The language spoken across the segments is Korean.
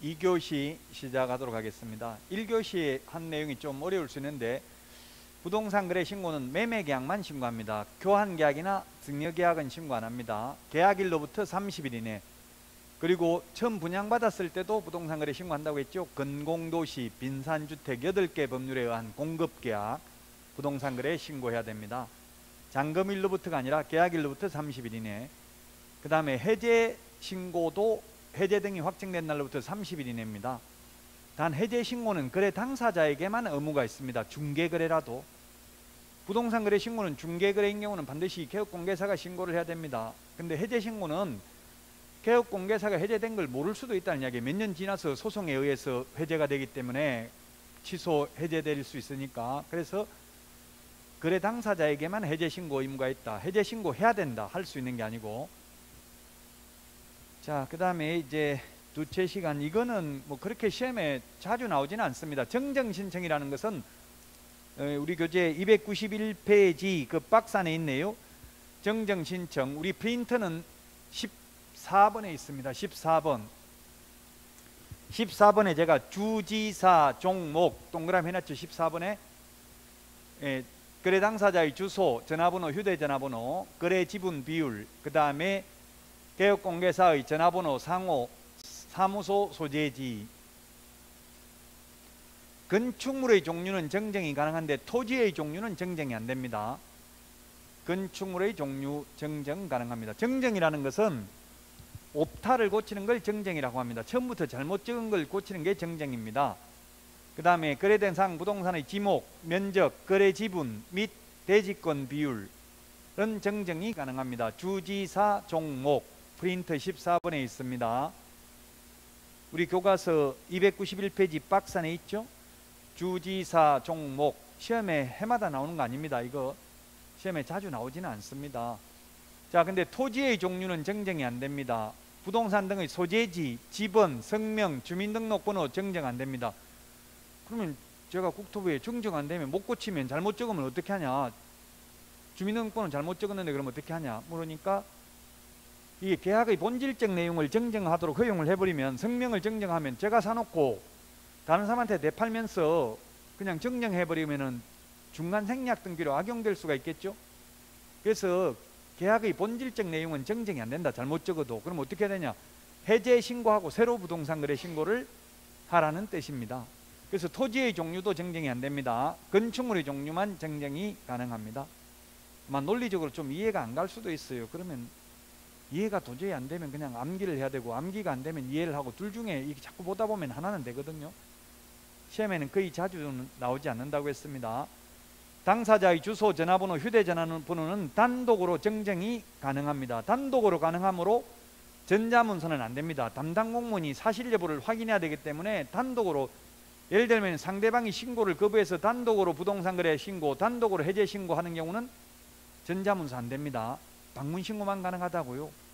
2교시 시작하도록 하겠습니다. 1교시 한 내용이 좀 어려울 수 있는데 부동산 거래 신고는 매매 계약만 신고합니다. 교환 계약이나 증여 계약은 신고 안 합니다. 계약일로부터 30일 이내. 그리고 처음 분양받았을 때도 부동산 거래 신고한다고 했죠. 근공도시 빈산주택 8개 법률에 의한 공급계약 부동산 거래 신고해야 됩니다. 잔금일로부터가 아니라 계약일로부터 30일 이내. 그 다음에 해제 신고도 해제 등이 확정된 날로부터 30일 이내입니다. 단 해제 신고는 거래 당사자에게만 의무가 있습니다. 중개거래라도. 부동산 거래 신고는 중개거래인 경우는 반드시 개업공개사가 신고를 해야 됩니다. 근데 해제 신고는 개업공개사가 해제된 걸 모를 수도 있다는 이야기예요. 몇 년 지나서 소송에 의해서 해제가 되기 때문에 취소 해제될 수 있으니까. 그래서 거래 당사자에게만 해제 신고 의무가 있다. 해제 신고 해야 된다. 할 수 있는 게 아니고. 자, 그 다음에 이제 두째 시간, 이거는 뭐 그렇게 시험에 자주 나오지는 않습니다. 정정신청이라는 것은 우리 교재 291페이지 그 박스 안에 있네요. 정정신청, 우리 프린트는 14번에 있습니다. 14번. 14번에 제가 주지사 종목 동그라미 해놨죠. 14번에 거래 당사자의 주소, 전화번호, 휴대전화번호, 거래 지분 비율, 그 다음에 개업공개사의 전화번호, 상호, 사무소 소재지. 건축물의 종류는 정정이 가능한데 토지의 종류는 정정이 안 됩니다. 건축물의 종류 정정 가능합니다. 정정이라는 것은 오타를 고치는 걸 정정이라고 합니다. 처음부터 잘못 적은 걸 고치는 게 정정입니다. 그 다음에 거래된 사항 부동산의 지목, 면적, 거래 지분 및 대지권 비율은 정정이 가능합니다. 주지사 종목 프린트 14번에 있습니다. 우리 교과서 291페이지 박스 안에 있죠. 주지사 종목. 시험에 해마다 나오는 거 아닙니다. 이거 시험에 자주 나오지는 않습니다. 자, 근데 토지의 종류는 정정이 안 됩니다. 부동산 등의 소재지, 지번, 성명, 주민등록번호 정정 안 됩니다. 그러면 제가 국토부에 정정 안 되면 못 고치면 잘못 적으면 어떻게 하냐. 주민등록번호 잘못 적었는데 그럼 어떻게 하냐 물으니까 이 계약의 본질적 내용을 정정하도록 허용을 해버리면, 성명을 정정하면 제가 사놓고 다른 사람한테 내팔면서 그냥 정정해버리면은 중간 생략 등기로 악용될 수가 있겠죠. 그래서 계약의 본질적 내용은 정정이 안 된다. 잘못 적어도. 그럼 어떻게 되냐. 해제 신고하고 새로 부동산 거래 신고를 하라는 뜻입니다. 그래서 토지의 종류도 정정이 안 됩니다. 건축물의 종류만 정정이 가능합니다. 아마 논리적으로 좀 이해가 안 갈 수도 있어요. 그러면 이해가 도저히 안 되면 그냥 암기를 해야 되고, 암기가 안 되면 이해를 하고, 둘 중에 이게 자꾸 보다 보면 하나는 되거든요. 시험에는 거의 자주 나오지 않는다고 했습니다. 당사자의 주소, 전화번호, 휴대전화번호는 단독으로 정정이 가능합니다. 단독으로 가능하므로 전자문서는 안 됩니다. 담당 공무원이 사실 여부를 확인해야 되기 때문에 단독으로, 예를 들면 상대방이 신고를 거부해서 단독으로 부동산 거래 신고, 단독으로 해제 신고하는 경우는 전자문서 안 됩니다. 방문 신고만 가능하다고요.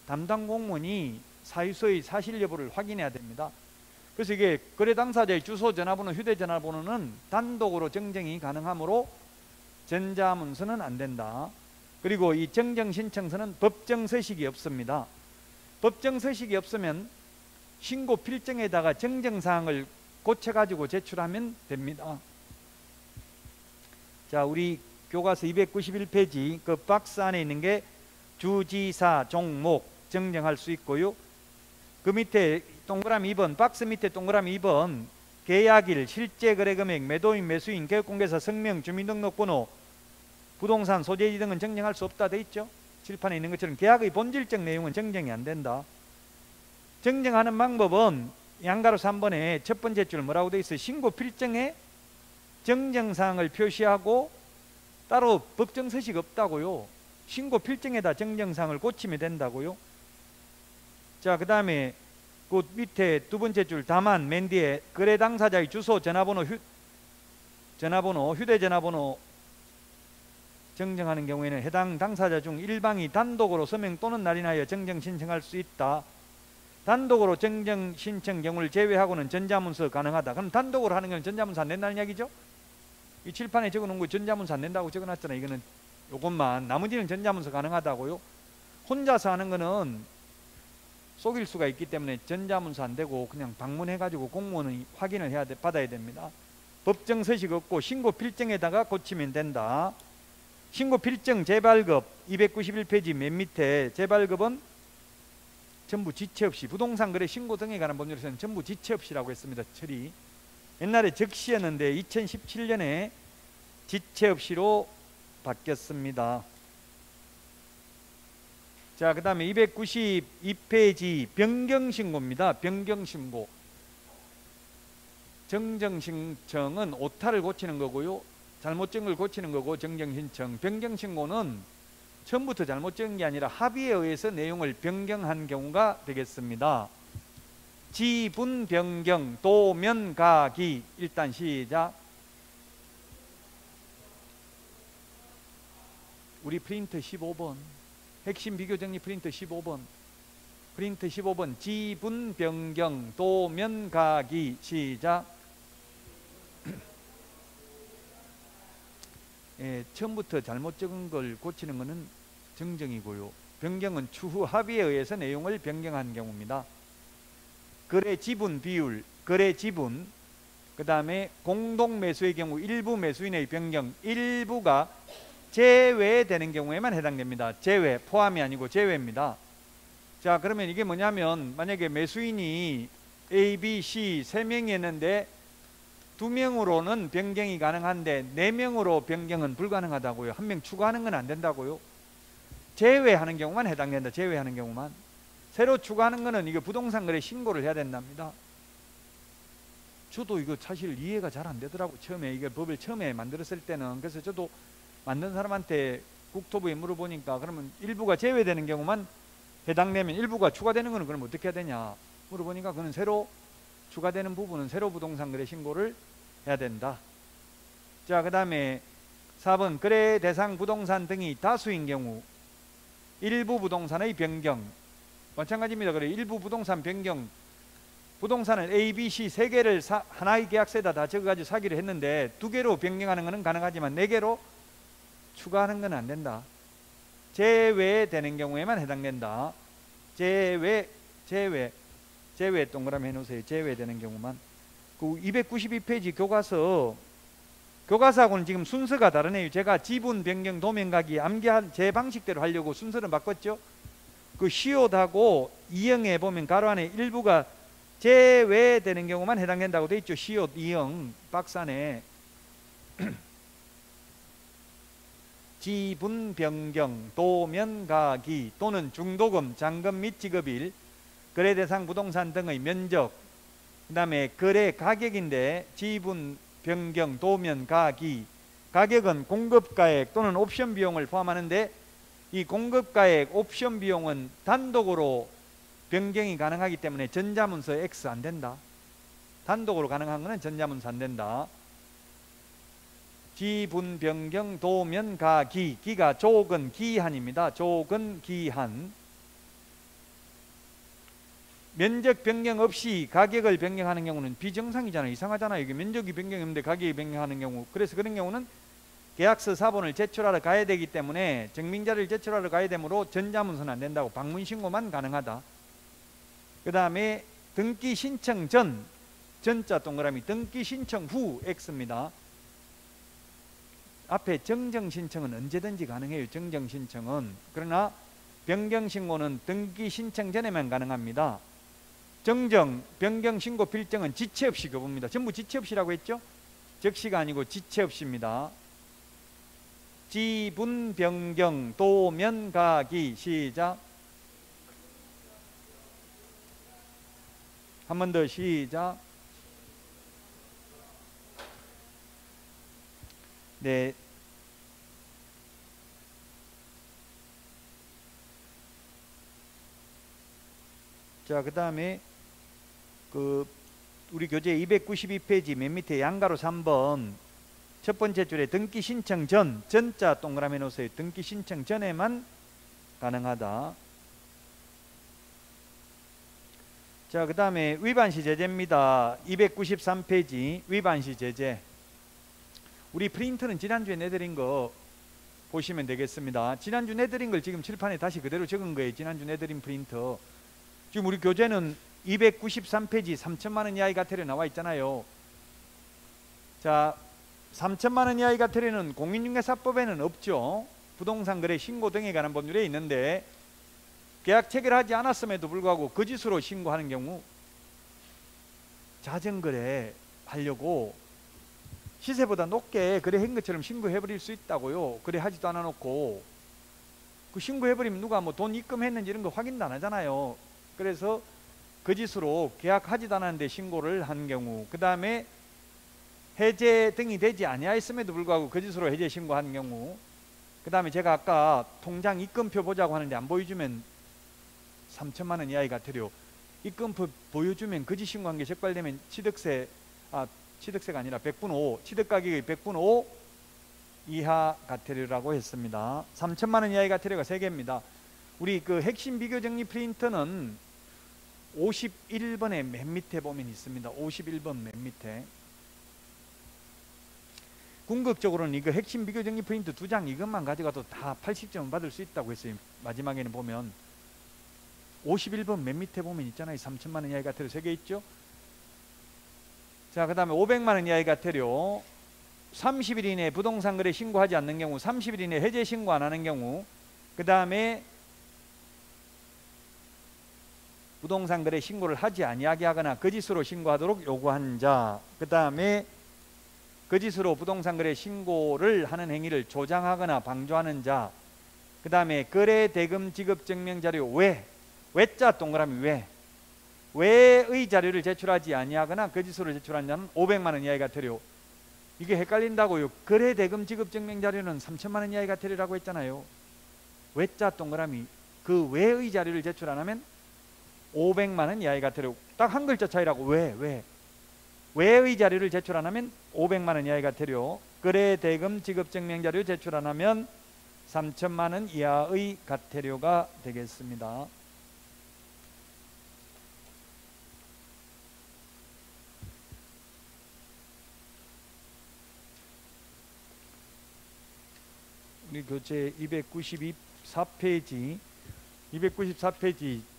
담당 공무원이 사유서의 사실 여부를 확인해야 됩니다. 그래서 이게 거래 당사자의 주소, 전화번호, 휴대전화번호는 단독으로 정정이 가능하므로 전자문서는 안 된다. 그리고 이 정정신청서는 법정서식이 없습니다. 법정서식이 없으면 신고 필정에다가 정정사항을 고쳐가지고 제출하면 됩니다. 자, 우리 교과서 291페이지 그 박스 안에 있는 게 주지사 종목 정정할 수 있고요. 그 밑에 동그라미 2번, 박스 밑에 동그라미 2번, 계약일, 실제 거래금액, 매도인, 매수인, 개업공개사 성명, 주민등록번호, 부동산 소재지 등은 정정할 수 없다 돼 있죠. 칠판에 있는 것처럼 계약의 본질적 내용은 정정이 안 된다. 정정하는 방법은 양가로 3번에 첫 번째 줄 뭐라고 돼 있어요? 신고 필정에 정정사항을 표시하고, 따로 법정서식 없다고요. 신고 필정에다 정정사항을 고치면 된다고요. 자, 그 다음에 그 밑에 두 번째 줄 다만 맨 뒤에 거래 당사자의 주소, 전화번호, 휴대전화번호 정정하는 경우에는 해당 당사자 중 일방이 단독으로 서명 또는 날인하여 정정 신청할 수 있다. 단독으로 정정 신청 경우를 제외하고는 전자문서 가능하다. 그럼 단독으로 하는 건 전자문서 안 된다는 이야기죠. 이 칠판에 적어놓은 거 전자문서 안 된다고 적어놨잖아요. 이거는 요것만, 나머지는 전자문서 가능하다고요. 혼자서 하는 거는 속일 수가 있기 때문에 전자문서 안 되고 그냥 방문해가지고 공무원이 확인을 받아야 됩니다. 법정 서식 없고 신고 필증에다가 고치면 된다. 신고 필증 재발급 291페이지 맨 밑에 재발급은 전부 지체 없이, 부동산 거래 신고 등에 관한 법률에서는 전부 지체 없이라고 했습니다. 처리. 옛날에 적시였는데 2017년에 지체 없이로 바뀌었습니다. 자, 그 다음에 292페이지 변경신고입니다. 변경신고. 정정신청은 오타를 고치는 거고요, 잘못 적은 걸 고치는 거고, 정정신청. 변경신고는 처음부터 잘못 적은 게 아니라 합의에 의해서 내용을 변경한 경우가 되겠습니다. 지분 변경, 도면 가기. 일단 시작. 우리 프린터 15번. 핵심 비교 정리 프린터 15번. 프린터 15번. 지분 변경, 도면 가기. 시작. 예, 처음부터 잘못 적은 걸 고치는 것은 정정이고요, 변경은 추후 합의에 의해서 내용을 변경한 경우입니다. 거래 지분 비율, 거래 지분, 그 다음에 공동 매수의 경우 일부 매수인의 변경, 일부가 제외되는 경우에만 해당됩니다. 제외, 포함이 아니고 제외입니다. 자, 그러면 이게 뭐냐면 만약에 매수인이 A, B, C 3명이었는데 2명으로는 변경이 가능한데 4명으로 변경은 불가능하다고요. 1명 추가하는 건 안 된다고요. 제외하는 경우만 해당된다. 제외하는 경우만. 새로 추가하는 거는 이거 부동산 거래 신고를 해야 된답니다. 저도 이거 사실 이해가 잘 안 되더라고. 처음에 이게 법을 처음에 만들었을 때는. 그래서 저도 만든 사람한테 국토부에 물어보니까 그러면 일부가 제외되는 경우만 해당되면 일부가 추가되는 거는 그럼 어떻게 해야 되냐 물어보니까 그는 새로 추가되는 부분은 새로 부동산 거래 신고를 해야 된다. 자, 그 다음에 4번 거래 대상 부동산 등이 다수인 경우 일부 부동산의 변경. 마찬가지입니다. 그래 일부 부동산 변경, 부동산을 A, B, C 3개를 하나의 계약서에다 다 적어가지고 사기로 했는데 2개로 변경하는 것은 가능하지만 4개로 추가하는 건 안 된다. 제외되는 경우에만 해당된다. 제외 동그라미 해놓으세요. 제외되는 경우만. 그 292페이지 교과서하고는 지금 순서가 다르네요. 제가 지분 변경 도면 가기 암기한 제 방식대로 하려고 순서를 바꿨죠. 그 시옷하고 이형에 보면 가로 안에 일부가 제외되는 경우만 해당된다고 돼 있죠. 시옷 이형 박스 안에. 지분 변경, 도면 가기 또는 중도금, 잔금 및 지급일, 거래 대상 부동산 등의 면적, 그 다음에 거래 가격인데 지분 변경, 도면 가기. 가격은 공급가액 또는 옵션 비용을 포함하는데 이 공급가액, 옵션 비용은 단독으로 변경이 가능하기 때문에 전자문서 X 안 된다. 단독으로 가능한 것은 전자문서 안 된다. 지분 변경, 도면 가기. 기가 조건 기한입니다. 조건 기한. 면적 변경 없이 가격을 변경하는 경우는 비정상이잖아요. 이상하잖아요. 이게 면적이 변경했는데 가격이 변경하는 경우. 그래서 그런 경우는 계약서 사본을 제출하러 가야 되기 때문에 증명자를 제출하러 가야 되므로 전자문서는 안 된다고. 방문신고만 가능하다. 그 다음에 등기 신청 전, 전자 동그라미, 등기 신청 후 X입니다. 앞에 정정신청은 언제든지 가능해요. 정정신청은. 그러나 변경신고는 등기신청 전에만 가능합니다. 정정, 변경신고 필증은 지체 없이 교부입니다. 전부 지체 없이라고 했죠? 적시가 아니고 지체 없이입니다. 지분 변경, 도면 가기. 시작. 한 번 더 시작. 네. 자, 그 다음에 우리 교재 292페이지 맨 밑에 양가로 3번 첫 번째 줄에 등기 신청 전, 전자 동그라미 놓으세요. 등기 신청 전에만 가능하다. 자, 그 다음에 위반시 제재입니다. 293페이지 위반시 제재. 우리 프린터는 지난주에 내드린 거 보시면 되겠습니다. 지난주 내드린 걸 지금 칠판에 다시 그대로 적은 거예요. 지난주 내드린 프린터. 지금 우리 교재는 293페이지 3천만 원 이하의 과태료 나와 있잖아요. 자, 3천만 원 이하의 과태료는 공인중개사법에는 없죠. 부동산 거래 신고 등에 관한 법률에 있는데 계약 체결하지 않았음에도 불구하고 거짓으로 신고하는 경우 자전거래 하려고 시세보다 높게 거래한 것처럼 신고해버릴 수 있다고요. 거래하지도 않아 놓고 그 신고해버리면 누가 뭐 돈 입금했는지 이런 거 확인도 안 하잖아요. 그래서 거짓으로 계약하지도 않았는데 신고를 한 경우, 그 다음에 해제 등이 되지 아니하였음에도 불구하고 거짓으로 해제 신고한 경우, 그 다음에 제가 아까 통장 입금표 보자고 하는데 안 보여주면 3천만 원 이하의 과태료, 입금표 보여주면 거짓 신고한 게 적발되면 취득세가 아니라 100분 5, 취득가격의 100분 5 이하 과태료라고 했습니다. 3천만 원 이하의 과태료가 3개입니다. 우리 그 핵심 비교정리 프린터는 51번의 맨 밑에 보면 있습니다. 51번 맨 밑에. 궁극적으로는 이거 핵심 비교정리 프린트 2장 이것만 가져가도 다 80점 받을 수 있다고 했어요. 마지막에는 보면 51번 맨 밑에 보면 있잖아요. 3천만 원 이하의 과태료 3개 있죠. 자, 그 다음에 500만 원 이하의 과태료, 30일 이내에 부동산 거래 신고하지 않는 경우, 30일 이내에 해제 신고 안 하는 경우, 그 다음에 부동산 거래 신고를 하지 아니하게 하거나 거짓으로 신고하도록 요구한 자, 그 다음에 거짓으로 부동산 거래 신고를 하는 행위를 조장하거나 방조하는 자, 그 다음에 거래 대금 지급 증명 자료 외자 동그라미 외의 자료를 제출하지 아니하거나 거짓으로 제출한 자는 500만 원 이하의 과태료. 이게 헷갈린다고요. 거래 대금 지급 증명 자료는 3천만 원 이하의 과태료라고 했잖아요. 외자 동그라미 그 외의 자료를 제출 안 하면 500만 원 이하의 과태료. 딱 한 글자 차이라고. 외의 자료를 제출 안 하면 500만 원 이하의 과태료. 거래 대금 지급 증명 자료 제출 안 하면 3천만 원 이하의 과태료가 되겠습니다. 우리 교재 294페이지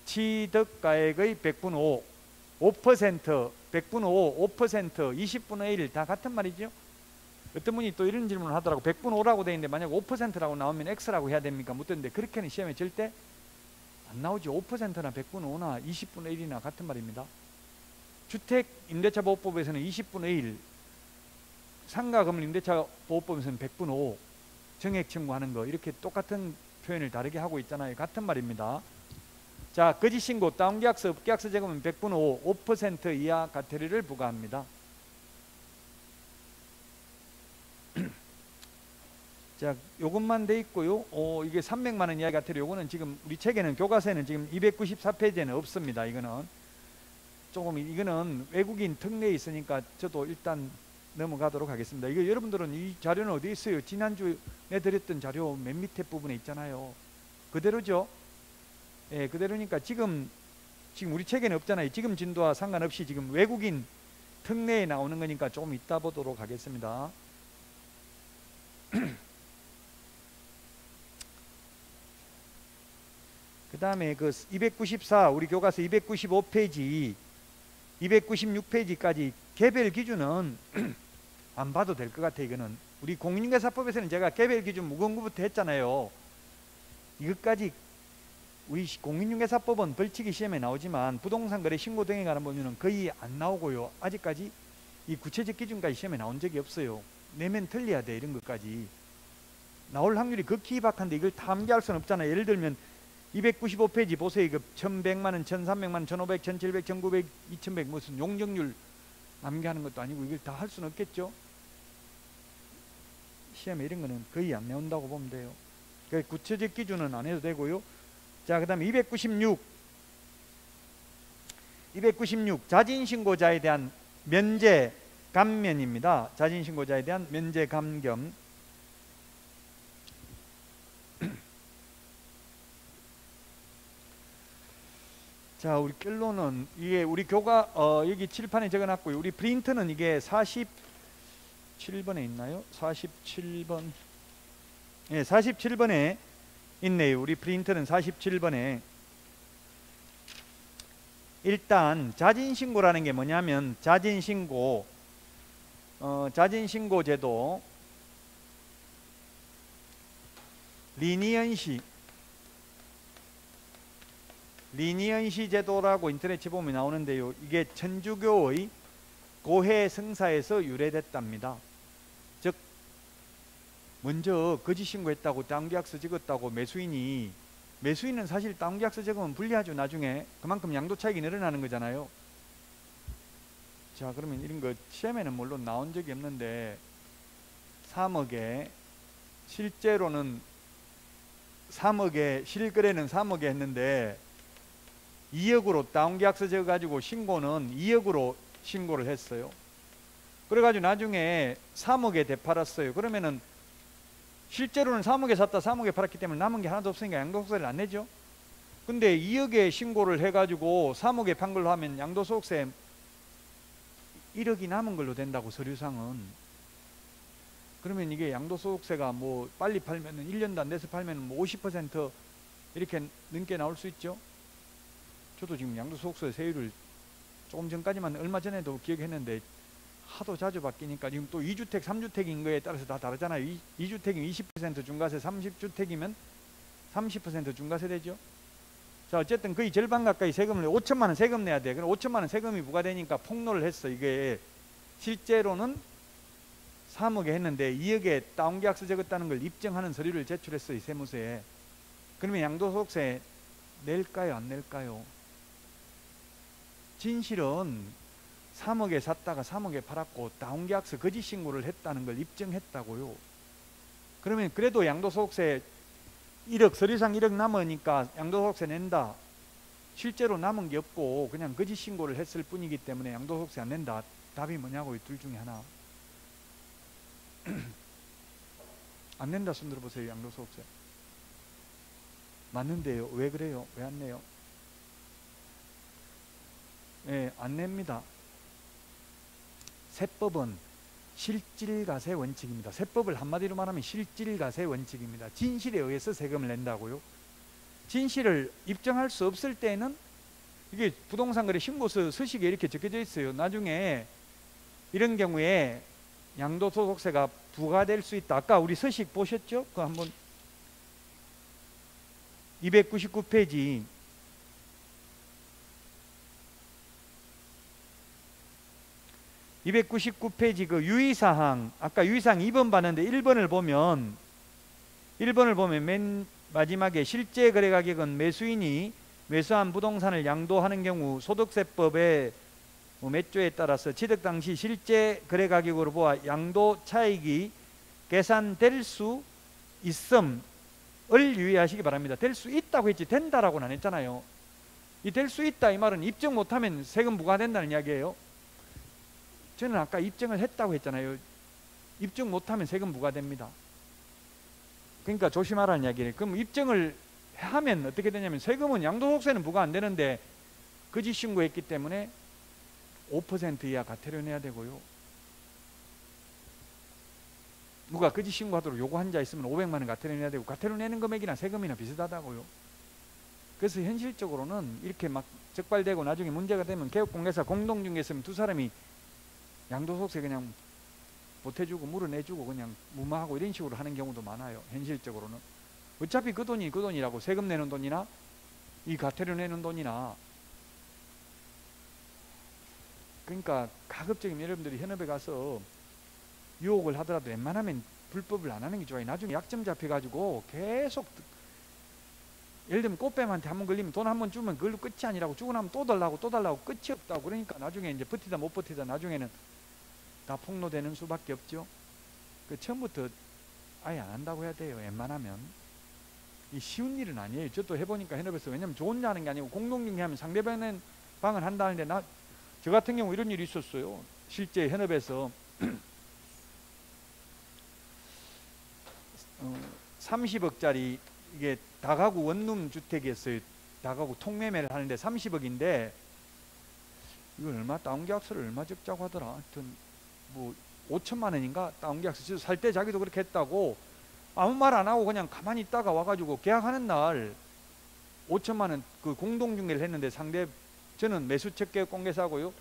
취득가액의 100분 5%, 100분 5%, 20분의 1 다 같은 말이죠. 어떤 분이 또 이런 질문을 하더라고. 100분 5라고 되어 있는데 만약 5%라고 나오면 X라고 해야 됩니까? 묻던데 그렇게는 시험에 절대 안 나오죠. 5%나 100분 5나 20분의 1이나 같은 말입니다. 주택임대차보호법에서는 20분의 1, 상가건물임대차보호법에서는 100분 5 정액 청구하는 거 이렇게 똑같은 표현을 다르게 하고 있잖아요. 같은 말입니다. 자, 거짓 신고, 다운계약서, 업계약서 제거면 100분 5% 이하 과태료를 부과합니다. 자, 요것만 돼 있고요. 이게 300만 원 이하 과태료. 요거는 지금 우리 책에는 교과서에는 지금 294페이지에는 없습니다. 이거는 외국인 특례에 있으니까 저도 일단 넘어가도록 하겠습니다. 이거 여러분들은 이 자료는 어디 있어요? 지난주에 드렸던 자료 맨 밑에 부분에 있잖아요. 그대로죠? 예, 그대로니까 지금 우리 책에는 없잖아요. 지금 진도와 상관없이 지금 외국인 특례에 나오는 거니까 조금 이따 보도록 하겠습니다. 그 다음에 그 294 우리 교과서 295페이지 296페이지까지 개별 기준은 안 봐도 될 것 같아요. 이거는 우리 공인중개사법에서는 제가 개별 기준 무공구부터 했잖아요. 이것까지 우리 공인중개사법은 벌칙이 시험에 나오지만 부동산 거래 신고 등에 관한 법률은 거의 안 나오고요. 아직까지 이 구체적 기준까지 시험에 나온 적이 없어요. 내면 틀려야 돼. 이런 것까지 나올 확률이 극히 희박한데 이걸 다 암기할 수는 없잖아요. 예를 들면 295페이지 보세요. 이거 1100만 원, 1300만 원, 1500, 1700, 1900, 2100 무슨 용적률 암기하는 것도 아니고 이걸 다 할 수는 없겠죠. 시험에 이런 거는 거의 안 나온다고 보면 돼요. 그 구체적 기준은 안 해도 되고요. 자, 그 다음에 296 자진신고자에 대한 면제 감면입니다. 자진신고자에 대한 면제 감경. 자, 우리 결론은 이게 우리 교과 여기 칠판에 적어놨고요. 우리 프린트는 이게 47번에 있나요? 47번. 예, 47번에 있네요. 우리 프린트는 47번에 일단 자진신고라는 게 뭐냐면 자진신고 제도 리니언시 제도라고 인터넷에 보면 나오는데요. 이게 천주교의 고해 성사에서 유래됐답니다. 즉 먼저 거짓 신고했다고 다운계약서 적었다고 매수인은 사실 다운계약서 적으면 불리하죠. 나중에 그만큼 양도 차익이 늘어나는 거잖아요. 자, 그러면 이런 거 시험에는 물론 나온 적이 없는데 3억에 실제로는 3억에 실거래는 3억에 했는데 2억으로 다운계약서 적어가지고 신고는 2억으로 신고를 했어요. 그래가지고 나중에 3억에 되팔았어요. 그러면은 실제로는 3억에 샀다 3억에 팔았기 때문에 남은 게 하나도 없으니까 양도소득세를 안 내죠. 근데 2억에 신고를 해가지고 3억에 판 걸로 하면 양도소득세 1억이 남은 걸로 된다고, 서류상은. 그러면 이게 양도소득세가 뭐 빨리 팔면은 1년도 안 돼서 팔면은 뭐 50% 이렇게 넘게 나올 수 있죠. 저도 지금 양도소득세 세율을 조금 전까지만 얼마 전에도 기억했는데 하도 자주 바뀌니까 지금 또 2주택, 3주택인 거에 따라서 다 다르잖아요. 2주택이면 20% 중과세, 30주택이면 30% 중과세 되죠. 자, 어쨌든 거의 절반 가까이 세금을 5천만 원 세금 내야 돼. 그럼 5천만 원 세금이 부과되니까 폭로를 했어. 이게 실제로는 3억에 했는데 2억에 다운계약서 적었다는 걸 입증하는 서류를 제출했어요, 세무서에. 그러면 양도소득세 낼까요, 안 낼까요? 진실은 3억에 샀다가 3억에 팔았고 다운계약서 거짓 신고를 했다는 걸 입증했다고요. 그러면 그래도 양도소득세 1억, 서류상 1억 남으니까 양도소득세 낸다. 실제로 남은 게 없고 그냥 거짓 신고를 했을 뿐이기 때문에 양도소득세 안 낸다. 답이 뭐냐고요? 둘 중에 하나. 안 낸다 손 들어보세요. 양도소득세 맞는데요. 왜 그래요? 왜 안 내요? 예, 안 냅니다. 세법은 실질과세 원칙입니다. 세법을 한마디로 말하면 실질과세 원칙입니다. 진실에 의해서 세금을 낸다고요. 진실을 입증할 수 없을 때는 이게 부동산 거래 신고서 서식에 이렇게 적혀져 있어요. 나중에 이런 경우에 양도소득세가 부과될 수 있다. 아까 우리 서식 보셨죠? 그 한번 299페이지 299페이지 그 유의사항, 아까 유의사항 2번 봤는데 1번을 보면 맨 마지막에 실제 거래 가격은 매수인이 매수한 부동산을 양도하는 경우 소득세법의 몇 조에 따라서 취득 당시 실제 거래 가격으로 보아 양도 차익이 계산될 수 있음을 유의하시기 바랍니다. 될 수 있다고 했지 된다라고는 안 했잖아요. 이 될 수 있다 이 말은 입증 못하면 세금 부과된다는 이야기예요. 저는 아까 입증을 했다고 했잖아요. 입증 못하면 세금 부과됩니다. 그러니까 조심하라는 이야기를. 그럼 입증을 하면 어떻게 되냐면 세금은 양도소득세는 부과 안 되는데 거짓 신고했기 때문에 5% 이하 과태료 내야 되고요. 누가 거짓 신고하도록 요구한 자 있으면 500만 원 과태료 내야 되고, 과태료 내는 금액이나 세금이나 비슷하다고요. 그래서 현실적으로는 이렇게 막 적발되고 나중에 문제가 되면 개업공개사 공동중개 있으면 두 사람이 양도소득세 그냥 보태주고 물어내주고 그냥 무마하고 이런 식으로 하는 경우도 많아요. 현실적으로는 어차피 그 돈이 그 돈이라고, 세금 내는 돈이나 이 과태료 내는 돈이나. 그러니까 가급적이면 여러분들이 현업에 가서 유혹을 하더라도 웬만하면 불법을 안 하는 게 좋아요. 나중에 약점 잡혀가지고 계속, 예를 들면 꽃뱀한테 한 번 걸리면 돈 한 번 주면 그걸로 끝이 아니라고, 주고 나면 또 달라고 끝이 없다고. 그러니까 나중에 이제 버티다 못 버티다 나중에는 다 폭로되는 수밖에 없죠. 그 처음부터 아예 안 한다고 해야 돼요. 웬만하면. 이 쉬운 일은 아니에요. 저도 해보니까 현업에서, 왜냐면 저 혼자 하는 게 아니고 공동중개하면 상대방은 한다는데 저 같은 경우 이런 일이 있었어요. 실제 현업에서 30억짜리 이게 다가구 원룸 주택이었어요. 다가구 통매매를 하는데 30억인데 이걸 얼마, 다운계약서를 얼마 적자고 하더라. 하여튼 뭐 5천만 원인가 다운계약서 살 때 자기도 그렇게 했다고 아무 말 안 하고 그냥 가만히 있다가 와가지고 계약하는 날 5천만 원 그 공동중개를 했는데 상대 저는 매수책 개업 공개사고요.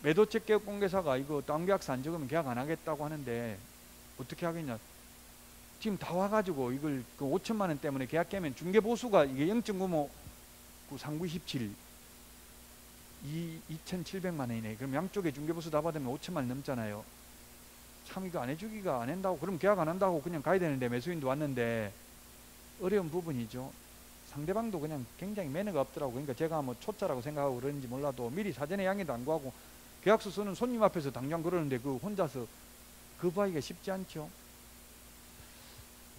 매도책 개업 공개사가 이거 땅계약서 안 적으면 계약 안 하겠다고 하는데 어떻게 하겠냐. 지금 다 와가지고 이걸 그 5천만 원 때문에 계약 깨면 중개보수가 이게 0.95 3927 2,700만 원이네. 그럼 양쪽에 중개보수 다 받으면 5천만 원 넘잖아요. 참 이거 안 해주기가 안 한다고 그럼 계약 안 한다고 그냥 가야 되는데 매수인도 왔는데 어려운 부분이죠. 상대방도 그냥 굉장히 매너가 없더라고. 그러니까 제가 뭐 초짜라고 생각하고 그러는지 몰라도 미리 사전에 양해도 안 구하고 계약서 쓰는 손님 앞에서 당장 그러는데 그 혼자서 거부하기가 쉽지 않죠.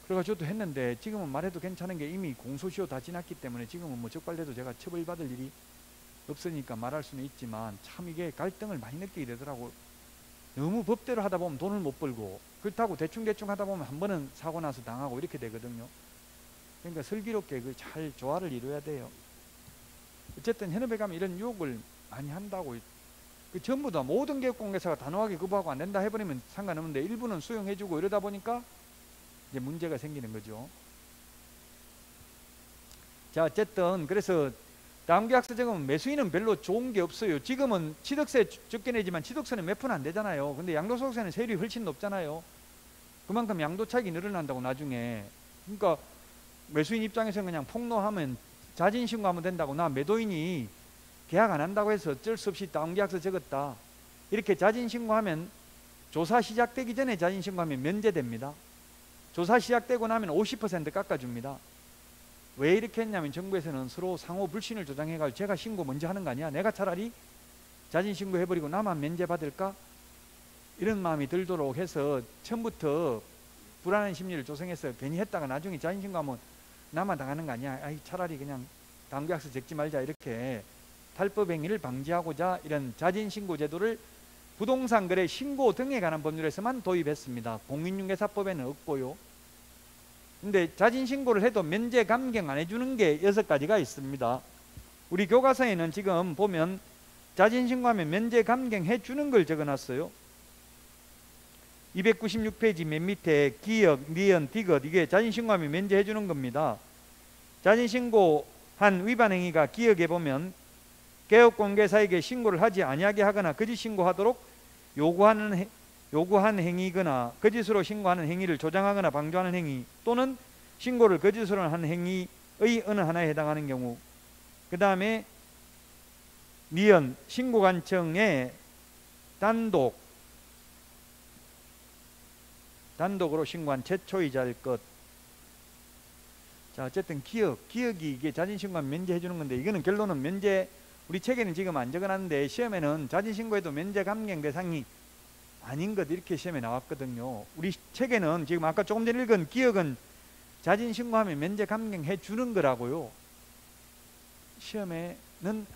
그래가지고 저도 했는데 지금은 말해도 괜찮은 게 이미 공소시효 다 지났기 때문에 지금은 뭐 적발돼도 제가 처벌받을 일이 없으니까 말할 수는 있지만 참 이게 갈등을 많이 느끼게 되더라고. 너무 법대로 하다 보면 돈을 못 벌고 그렇다고 대충 하다 보면 한 번은 사고 나서 당하고 이렇게 되거든요. 그러니까 슬기롭게 그 잘 조화를 이루어야 돼요. 어쨌든 현업에 가면 이런 유혹을 많이 한다고. 그 전부 다 모든 개업공개사가 단호하게 거부하고 안 된다 해버리면 상관없는데 일부는 수용해주고 이러다 보니까 이제 문제가 생기는 거죠. 자, 어쨌든 그래서 다음 계약서 적으면 매수인은 별로 좋은 게 없어요. 지금은 취득세 적게 내지만 취득세는 몇 푼 안 되잖아요. 근데 양도소득세는 세율이 훨씬 높잖아요. 그만큼 양도 차익이 늘어난다고 나중에. 그러니까 매수인 입장에서는 그냥 폭로하면 자진신고하면 된다고. 나 매도인이 계약 안 한다고 해서 어쩔 수 없이 다운계약서 적었다. 이렇게 자진신고하면 조사 시작되기 전에 자진신고하면 면제됩니다. 조사 시작되고 나면 50% 깎아줍니다. 왜 이렇게 했냐면 정부에서는 서로 상호 불신을 조장해가지고 제가 신고 먼저 하는 거 아니야? 내가 차라리 자진신고 해버리고 나만 면제받을까? 이런 마음이 들도록 해서 처음부터 불안한 심리를 조성해서 괜히 했다가 나중에 자진신고하면 나만 당하는 거 아니야? 아이, 차라리 그냥 다운계약서 적지 말자. 이렇게 탈법행위를 방지하고자 이런 자진신고 제도를 부동산 거래 신고 등에 관한 법률에서만 도입했습니다. 공인중개사법에는 없고요. 근데 자진신고를 해도 면제 감경 안 해주는 게 6가지가 있습니다. 우리 교과서에는 지금 보면 자진신고하면 면제 감경 해주는 걸 적어놨어요. 296페이지 맨 밑에 기역, 니은, 디귿 이게 자진신고하면 면제해주는 겁니다. 자진신고한 위반행위가 기역에 보면 개업공개사에게 신고를 하지 아니하게 하거나 거짓 신고하도록 요구한 행위거나 거짓으로 신고하는 행위를 조장하거나 방조하는 행위 또는 신고를 거짓으로 하는 행위의 어느 하나에 해당하는 경우. 그 다음에 니은 신고관청에 단독으로 신고한 최초이자일 것. 자, 어쨌든 기억이 이게 자진신고하면 면제해주는 건데 이거는 결론은 면제. 우리 책에는 지금 안 적어놨는데 시험에는 자진신고해도 면제 감경 대상이 아닌 것 이렇게 시험에 나왔거든요. 우리 책에는 지금 아까 조금 전에 읽은 기억은 자진신고하면 면제 감경해 주는 거라고요. 시험에는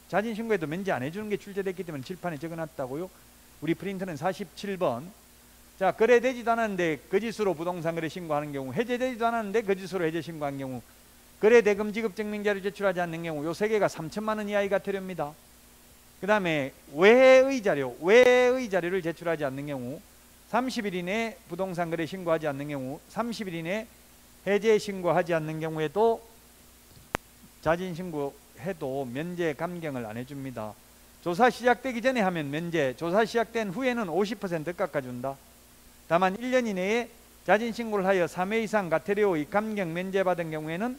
자진신고해도 면제 안 해주는 게 출제됐기 때문에 칠판에 적어놨다고요. 우리 프린터는 47번. 자, 거래되지도 않았는데 거짓으로 부동산 거래 신고하는 경우, 해제되지도 않았는데 거짓으로 해제 신고한 경우, 거래대금 지급증명자료 제출하지 않는 경우, 요 3개가 3천만 원 이하가 되렵니다. 그 다음에 외의 자료를 제출하지 않는 경우, 30일 이내 부동산 거래 신고하지 않는 경우, 30일 이내 해제 신고하지 않는 경우에도 자진신고해도 면제 감경을 안 해줍니다. 조사 시작되기 전에 하면 면제, 조사 시작된 후에는 50% 깎아준다. 다만 1년 이내에 자진신고를 하여 3회 이상 과태료의 감경 면제받은 경우에는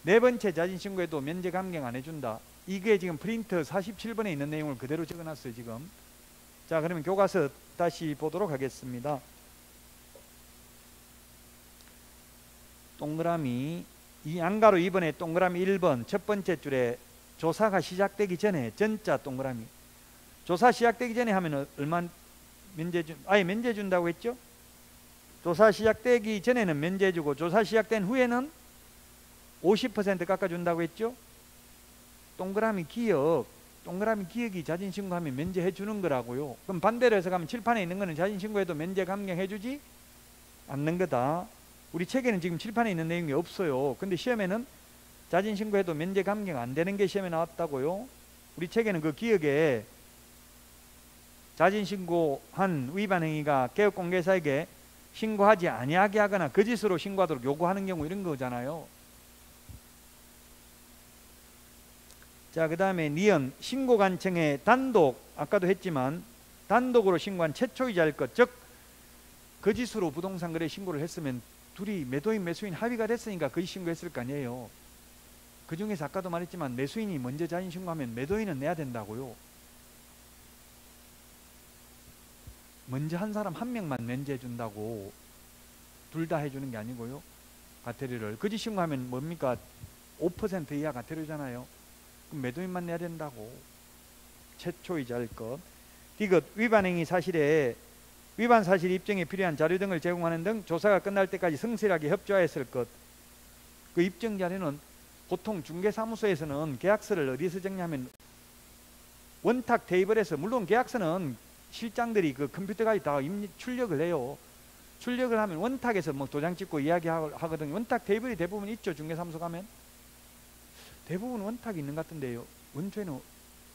4번째 자진신고에도 면제 감경 안 해준다. 이게 지금 프린트 47번에 있는 내용을 그대로 적어놨어요 지금. 자, 그러면 교과서 다시 보도록 하겠습니다. 동그라미 이 안가로 2번에 동그라미 1번 첫 번째 줄에 조사가 시작되기 전에 전자 동그라미. 조사 시작되기 전에 하면 얼마 면제 아예 면제 준다고 했죠? 조사 시작되기 전에는 면제 주고 조사 시작된 후에는 50% 깎아준다고 했죠? 동그라미 기억이 자진신고하면 면제해 주는 거라고요. 그럼 반대로 해서 가면 칠판에 있는 거는 자진신고해도 면제 감경해 주지 않는 거다. 우리 책에는 지금 칠판에 있는 내용이 없어요. 근데 시험에는 자진신고해도 면제 감경 안 되는 게 시험에 나왔다고요. 우리 책에는 그 기억에 자진신고한 위반행위가 개업공개사에게 신고하지 아니하게 하거나 거짓으로 신고하도록 요구하는 경우 이런 거잖아요. 자, 그 다음에 니은 신고관청에 단독, 아까도 했지만 단독으로 신고한 최초이자일 것, 즉 거짓으로 부동산 거래 신고를 했으면 둘이 매도인 매수인 합의가 됐으니까 거짓 신고했을 거 아니에요. 그 중에서 아까도 말했지만 매수인이 먼저 자진 신고하면 매도인은 내야 된다고요. 먼저 한 사람 한 명만 면제해 준다고 둘 다 해주는 게 아니고요. 과태료를 거짓 신고하면 뭡니까? 5% 이하 과태료잖아요. 그럼 매도인만 내야 된다고. 최초이자일 것. 디귿 위반 행위 사실에 위반 사실 입증에 필요한 자료 등을 제공하는 등 조사가 끝날 때까지 성실하게 협조하였을 것. 그 입증 자료는 보통 중개사무소에서는 계약서를 어디서 정리하면 원탁 테이블에서, 물론 계약서는 실장들이 그 컴퓨터까지 다 출력을 해요. 출력을 하면 원탁에서 뭐 도장 찍고 이야기하거든요. 원탁 테이블이 대부분 있죠. 중개사무소 가면 대부분 원탁이 있는 것 같은데요. 원주에는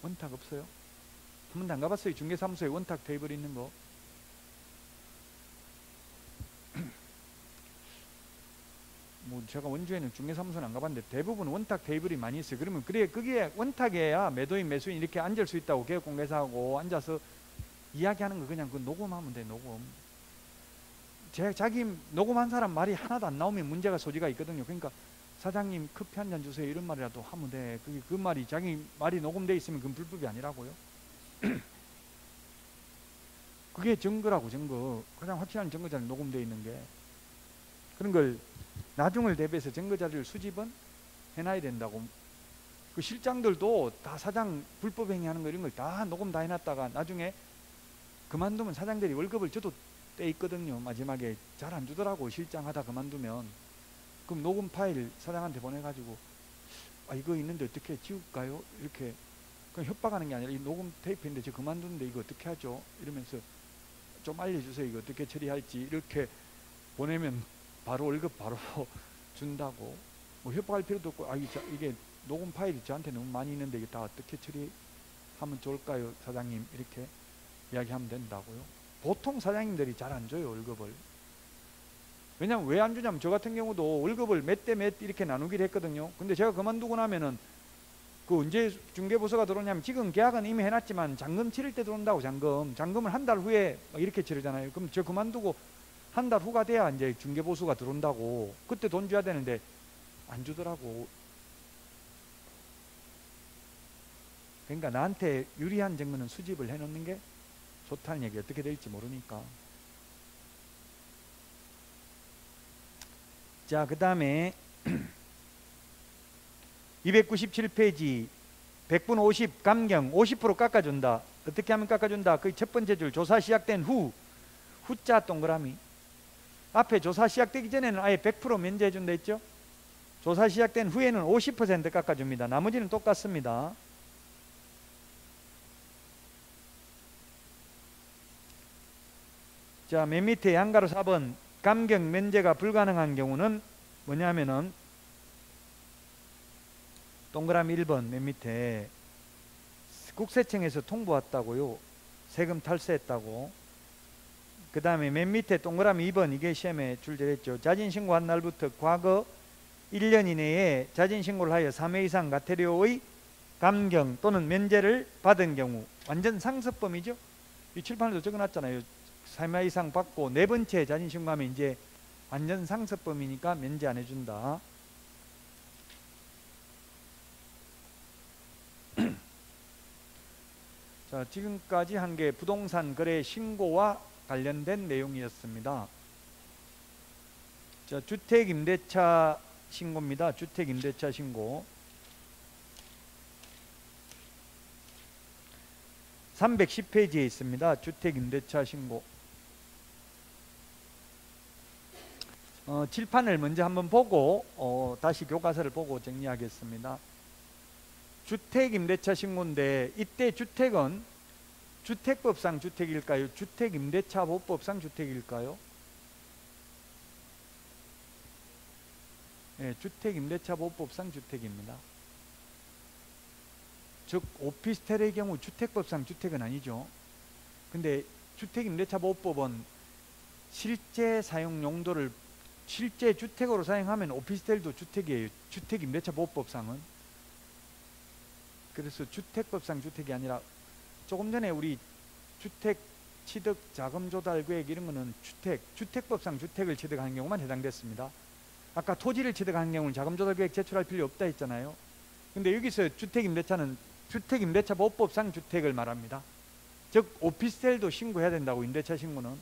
원탁 없어요? 한 번도 안 가봤어요? 중개사무소에 원탁 테이블 있는 거. 뭐 제가 원주에는 중개사무소는 안 가봤는데 대부분 원탁 테이블이 많이 있어요. 그러면 그래, 그게 원탁에야 매도인 매수인 이렇게 앉을 수 있다고. 개업공개사하고 앉아서 이야기하는 거 그냥 그 녹음하면 돼. 녹음. 자기 녹음한 사람 말이 하나도 안 나오면 문제가 소지가 있거든요. 그러니까 사장님 커피 한 잔 주세요 이런 말이라도 하면 돼. 그 말이 자기 말이 녹음돼 있으면 그건 불법이 아니라고요. 그게 증거라고. 증거. 가장 확실한 증거자료 녹음돼 있는 게. 그런 걸 나중을 대비해서 증거자료를 수집은 해놔야 된다고. 그 실장들도 다 사장 불법 행위하는 거 이런 걸 다 녹음 다 해놨다가 나중에 그만두면 사장들이 월급을 줘도 떼 있거든요. 마지막에 잘 안 주더라고. 실장 하다 그만두면. 그럼 녹음 파일 사장한테 보내가지고 이거 있는데 어떻게 지울까요? 이렇게 그냥 협박하는 게 아니라 이 녹음 테이프인데 저 그만두는데 이거 어떻게 하죠? 이러면서 좀 알려주세요. 이거 어떻게 처리할지. 이렇게 보내면 바로 월급 바로 준다고. 뭐 협박할 필요도 없고 이게 녹음 파일이 저한테 너무 많이 있는데 이게 다 어떻게 처리하면 좋을까요? 사장님 이렇게 이야기하면 된다고요. 보통 사장님들이 잘 안 줘요. 월급을. 왜냐면 왜 안 주냐면 저 같은 경우도 월급을 몇 대 몇 이렇게 나누기로 했거든요. 근데 제가 그만두고 나면은 그 언제 중개보수가 들어오냐면 지금 계약은 이미 해놨지만 잔금 치를 때 들어온다고. 잔금을 한 달 후에 이렇게 치르잖아요. 그럼 저 그만두고 한 달 후가 돼야 이제 중개보수가 들어온다고. 그때 돈 줘야 되는데 안 주더라고. 그러니까 나한테 유리한 증거는 수집을 해놓는 게 좋다는 얘기. 어떻게 될지 모르니까. 자, 그 다음에 297페이지 100분 50 감경 50% 깎아준다. 어떻게 하면 깎아준다? 그 첫 번째 줄 조사 시작된 후자 동그라미. 앞에 조사 시작되기 전에는 아예 100% 면제해준다 했죠? 조사 시작된 후에는 50% 깎아줍니다. 나머지는 똑같습니다. 자, 맨 밑에 양가로 4번 감경 면제가 불가능한 경우는 뭐냐면은 동그라미 1번 맨 밑에 국세청에서 통보 왔다고요. 세금 탈세했다고. 그 다음에 맨 밑에 동그라미 2번 이게 시험에 출제됐죠. 자진신고한 날부터 과거 1년 이내에 자진신고를 하여 3회 이상 과태료의 감경 또는 면제를 받은 경우 완전 상습범이죠. 이 칠판에도 적어놨잖아요. 3회 이상 받고 네 번째 자진신고하면 이제 완전 상습범이니까 면제 안 해준다. 자, 지금까지 한 게 부동산 거래 신고와 관련된 내용이었습니다. 자, 주택임대차 신고입니다. 주택임대차 신고 310페이지에 있습니다. 주택임대차 신고. 칠판을 먼저 한번 보고 다시 교과서를 보고 정리하겠습니다. 주택임대차 신고인데 이때 주택은 주택법상 주택일까요? 주택임대차보호법상 주택일까요? 네, 주택임대차보호법상 주택입니다. 즉 오피스텔의 경우 주택법상 주택은 아니죠. 근데 주택임대차보호법은 실제 사용 용도를 실제 주택으로 사용하면 오피스텔도 주택이에요. 주택임대차보호법상은. 그래서 주택법상 주택이 아니라 조금 전에 우리 주택 취득 자금 조달 계획 이런 거는 주택법상 주택을 취득하는 경우만 해당됐습니다. 아까 토지를 취득하는 경우는 자금 조달 계획 제출할 필요 없다 했잖아요. 근데 여기서 주택임대차는 주택임대차 보호법상 주택을 말합니다. 즉 오피스텔도 신고해야 된다고, 임대차 신고는.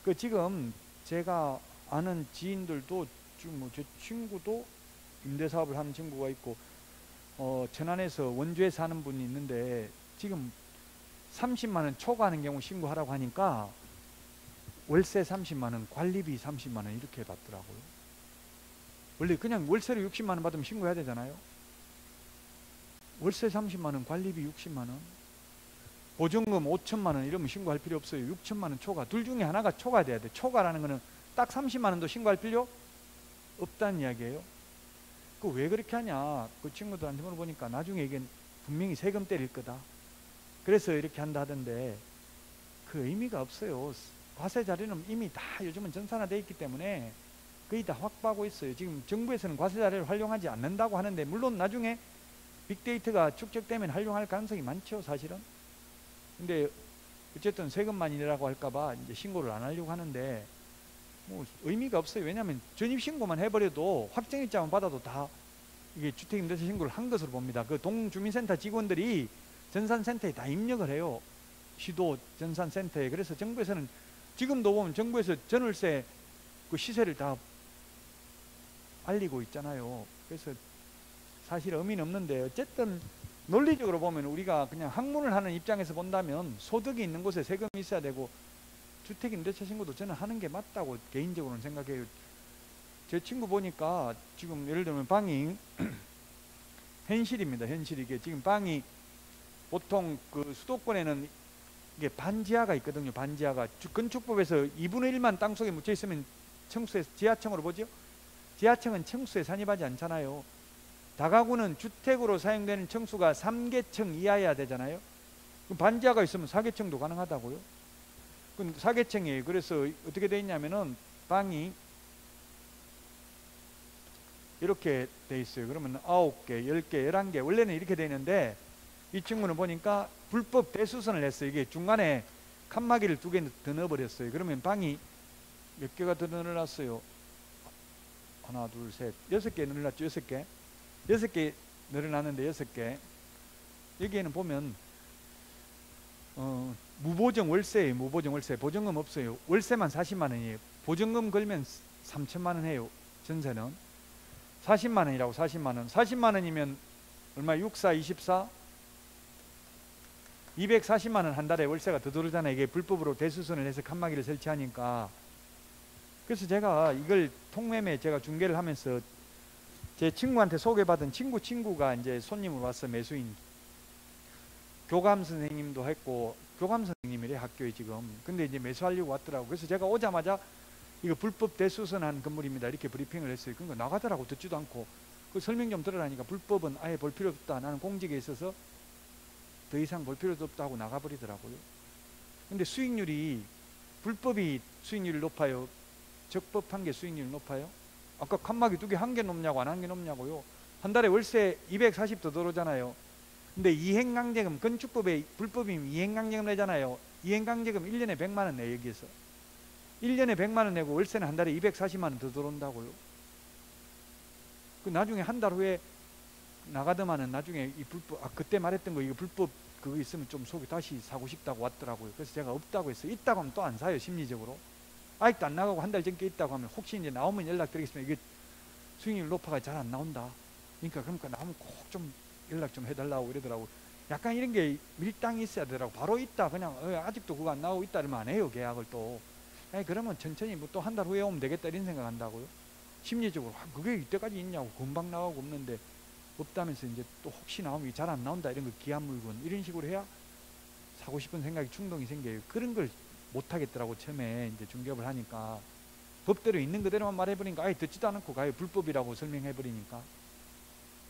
그 지금 제가 아는 지인들도 지금 뭐 제 친구도 임대사업을 하는 친구가 있고 천안에서 원주에 사는 분이 있는데 지금 30만 원 초과하는 경우 신고하라고 하니까 월세 30만 원, 관리비 30만 원 이렇게 받더라고요. 원래 그냥 월세로 60만 원 받으면 신고해야 되잖아요. 월세 30만 원, 관리비 60만 원, 보증금 5천만 원 이러면 신고할 필요 없어요. 6천만 원 초과, 둘 중에 하나가 초과돼야 돼. 초과라는 거는 딱 30만 원도 신고할 필요 없다는 이야기예요. 그 왜 그렇게 하냐, 그 친구들한테 물어보니까 나중에 이게 분명히 세금 때릴 거다, 그래서 이렇게 한다 하던데 그 의미가 없어요. 과세 자료는 이미 다 요즘은 전산화되어 있기 때문에 거의 다 확보하고 있어요. 지금 정부에서는 과세 자료를 활용하지 않는다고 하는데, 물론 나중에 빅데이터가 축적되면 활용할 가능성이 많죠, 사실은. 근데 어쨌든 세금만 이라고 할까봐 이제 신고를 안 하려고 하는데 뭐 의미가 없어요. 왜냐하면 전입신고만 해버려도 확정일자만 받아도 다 이게 주택임대차 신고를 한 것으로 봅니다. 그 동주민센터 직원들이 전산센터에 다 입력을 해요. 시도 전산센터에. 그래서 정부에서는 지금도 보면 정부에서 전월세 그 시세를 다 알리고 있잖아요. 그래서 사실 의미는 없는데, 어쨌든 논리적으로 보면 우리가 그냥 학문을 하는 입장에서 본다면 소득이 있는 곳에 세금이 있어야 되고, 주택임대차 신고도 저는 하는 게 맞다고 개인적으로는 생각해요. 제 친구 보니까 지금 예를 들면 방이 현실입니다. 현실. 이게 지금 방이 보통 그 수도권에는 이게 반지하가 있거든요. 반지하가 건축법에서 2분의 1만 땅속에 묻혀 있으면 청수에, 지하청으로 보죠. 지하청은 청수에 산입하지 않잖아요. 다가구는 주택으로 사용되는 청수가 3개청 이하여야 되잖아요. 그럼 반지하가 있으면 4개청도 가능하다고요. 그건 4개청이에요. 그래서 어떻게 되어 있냐면은 방이 이렇게 돼 있어요. 그러면 9개, 10개, 11개 원래는 이렇게 돼 있는데, 이 친구는 보니까 불법 대수선을 했어요. 이게 중간에 칸막이를 2개 더 넣어버렸어요. 그러면 방이 몇 개가 더 늘어났어요? 하나, 둘, 셋, 6개 늘어났죠. 6개. 6개 늘어났는데 6개. 여기에는 보면 무보증 월세예요. 무보증 월세. 보증금 없어요. 월세만 40만 원이에요. 보증금 걸면 3천만 원 해요. 전세는 40만 원이라고. 40만 원. 40만 원이면 얼마? 6, 4, 24 240만 원 한 달에 월세가 더 들어오잖아요. 이게 불법으로 대수선을 해서 칸막이를 설치하니까. 그래서 제가 이걸 통매매 제가 중개를 하면서 제 친구한테 소개받은 친구가 이제 손님으로 와서, 매수인 교감 선생님도 했고, 교감 선생님이래 학교에 지금. 근데 이제 매수하려고 왔더라고. 그래서 제가 오자마자 이거 불법 대수선한 건물입니다 이렇게 브리핑을 했어요. 그러니까 나가더라고. 듣지도 않고. 그 설명 좀 들으라니까 불법은 아예 볼 필요 없다, 나는 공직에 있어서 더 이상 볼 필요도 없다 하고 나가버리더라고요. 근데 수익률이, 불법이 수익률이 높아요, 적법한 게 수익률이 높아요? 아까 칸막이 2개 한 개 넘냐고 안 한 개 넘냐고요. 한 달에 월세 240 더 들어오잖아요. 근데 이행강제금, 건축법에 불법이면 이행강제금 내잖아요. 이행강제금 1년에 100만 원 내. 여기에서 1년에 100만 원 내고 월세는 한 달에 240만 원 더 들어온다고요. 그 나중에 한 달 후에 나가더만은 나중에 이 불법, 그때 말했던 거 이거 불법 그거 있으면 좀 속이 다시 사고 싶다고 왔더라고요. 그래서 제가 없다고 했어요. 있다고 하면 또 안 사요. 심리적으로 아직도 안 나가고 한 달 전께 있다고 하면 혹시 이제 나오면 연락드리겠습니다. 이게 수익률 높아가 잘 안 나온다. 그러니까 나오면 꼭 좀 연락 좀 해달라고 이러더라고. 약간 이런 게 밀당이 있어야 되더라고. 바로 있다 그냥 아직도 그거 안 나오고 있다 이러면 안 해요, 계약을 또. 그러면 천천히 뭐 또 한 달 후에 오면 되겠다 이런 생각한다고요. 심리적으로 그게 이때까지 있냐고. 금방 나가고 없는데 없다면서 이제 또 혹시 나오면 잘 안 나온다 이런 거, 귀한 물건 이런 식으로 해야 사고 싶은 생각이, 충동이 생겨요. 그런 걸 못 하겠더라고. 처음에 이제 중개업을 하니까 법대로 있는 그대로만 말해버리니까 아예 듣지도 않고 가요. 불법이라고 설명해버리니까.